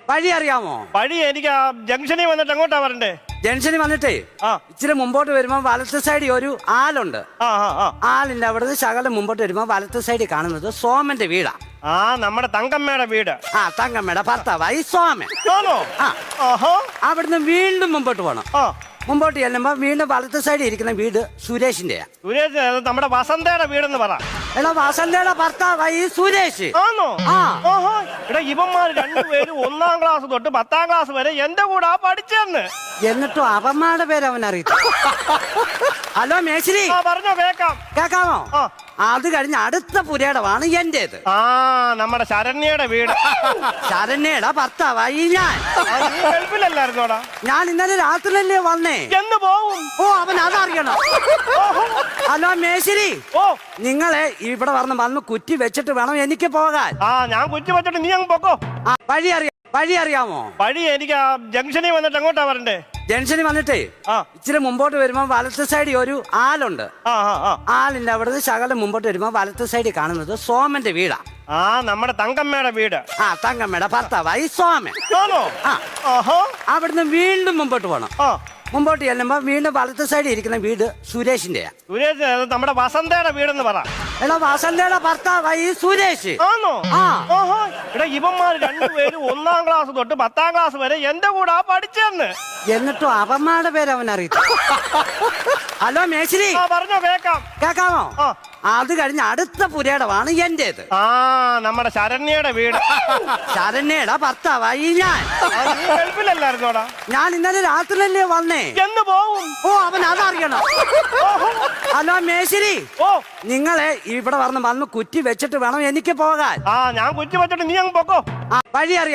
വഴി അറിയാമോ? വഴി എനിക്ക് ആ ജംഗ്ഷനിൽ വന്നിട്ട് എങ്ങോട്ടാ വരണ്ടേ? ജംഗ്ഷനിൽ വന്നിട്ടേ ഇച്ചിരി മുമ്പോട്ട് വരുമ്പോ വലത്ത് സൈഡിൽ ഒരു ആലുണ്ട്. ആലിന്റെ അവിടുന്ന് ശകലം മുമ്പോട്ട് വരുമ്പോ വലത്ത് സൈഡിൽ കാണുന്നത് സോമന്റെ വീടാ. നമ്മുടെ തങ്കമ്മയുടെ വീട്. തങ്കമ്മയുടെ ഭർത്താവായി സോമൻ. ആഹാ. അവിടുന്ന് വീണ്ടും മുമ്പോട്ട് പോണം. മുമ്പോട്ട് ചെല്ലുമ്പോ വീണ്ടും വലത്ത് സൈഡിൽ ഇരിക്കുന്ന വീട് സുരേഷിന്റെയാ. സുരേഷ് നമ്മുടെ വസന്തയുടെ വീടെന്ന് പറ. എടാ വസന്തയുടെ ഭർത്താവായി സുരേഷ്. ആണോ? എടാ ഇവന്മാർ രണ്ടുപേരും 1ാം ക്ലാസ് തൊട്ട് 10ാം ക്ലാസ് വരെ എന്റെ കൂടെ പഠിച്ചെന്ന്. എന്നിട്ടും അവന്മാരുടെ പേര് അവൻ അറിയില്ല. ഹലോ മേശ്രി. പറഞ്ഞോ, കേക്കാമോ? അത് കഴിഞ്ഞ് അടുത്ത പുരയിടമാണ് എന്റേത്. നമ്മുടെ ശരണ്യയുടെ വീട്. ശരണ്യയുടെ ഭർത്താവായി ഞാൻ. ഗൾഫിലല്ലായിരുന്നോടാ? ഞാൻ ഇന്നലെ രാത്രിയല്ലേ വന്നേ. എന്ന് പോവും? അവൻ അതറിയണം. ഹലോ മേശ്രി. നിങ്ങളെ ഇവിടെ വന്ന് കുറ്റി വെച്ചിട്ട് വേണം എനിക്ക് പോകാൻ. ഞാൻ കുറ്റി വെച്ചിട്ട് നീ അങ്ങ് പൊക്കോ. വഴി അറിയാമോ? വഴി എനിക്ക് ആ ജംഗ്ഷനിൽ വന്നിട്ട് എങ്ങോട്ടാ വരണ്ടേ? ജംഗ്ഷനിൽ വന്നിട്ടേ ഇച്ചിരി മുമ്പോട്ട് വരുമ്പോ വലത്ത് സൈഡിൽ ഒരു ആലുണ്ട്. ആലിന്റെ അവിടുന്ന് ശകലം മുമ്പോട്ട് വരുമ്പോ വലത്ത് സൈഡിൽ കാണുന്നത് സോമന്റെ വീടാ. നമ്മുടെ തങ്കമ്മയുടെ വീട്. തങ്കമ്മയുടെ ഭർത്താവായി സോമൻ. അവിടുന്ന് വീണ്ടും മുമ്പോട്ട് പോണം. മുമ്പോട്ട് ചെല്ലുമ്പോ വീണ്ടും വലത്ത് സൈഡിൽ ഇരിക്കുന്ന വീട് സുരേഷിന്റെയാ. സുരേഷ് നമ്മുടെ വസന്തയുടെ വീടെന്ന് പറ. എടാ വസന്തയുടെ ഭർത്താവായി സുരേഷ്. ആണോ? എടാ ഇവന്മാർ രണ്ടുപേരും 1ാം ക്ലാസ് തൊട്ട് 10ാം ക്ലാസ് വരെ എന്റെ കൂടെ പഠിച്ചെന്ന്. എന്നിട്ടും അവന്മാരുടെ പേര് അവൻ അറിയില്ല. ഹലോ മേശ്രി. പറഞ്ഞോ, കേക്കാമോ? അത് കഴിഞ്ഞ് അടുത്ത പുരയിടമാണ് എന്റേത്. നമ്മുടെ ശരണ്യയുടെ വീട്. ശരണ്യയുടെ ഭർത്താവായി ഞാൻ. ഗൾഫിലല്ലായിരുന്നോടാ? ഞാൻ ഇന്നലെ രാത്രിയല്ലേ വന്നേ. എന്ന് പോവും? അവൻ അതറിയണം. ഹലോ മേശ്രി. നിങ്ങളെ ഇവിടെ വന്ന് കുറ്റി വെച്ചിട്ട് വേണം എനിക്ക് പോകാൻ. ഞാൻ കുറ്റി വെച്ചിട്ട് നീ അങ്ങ് പൊക്കോ.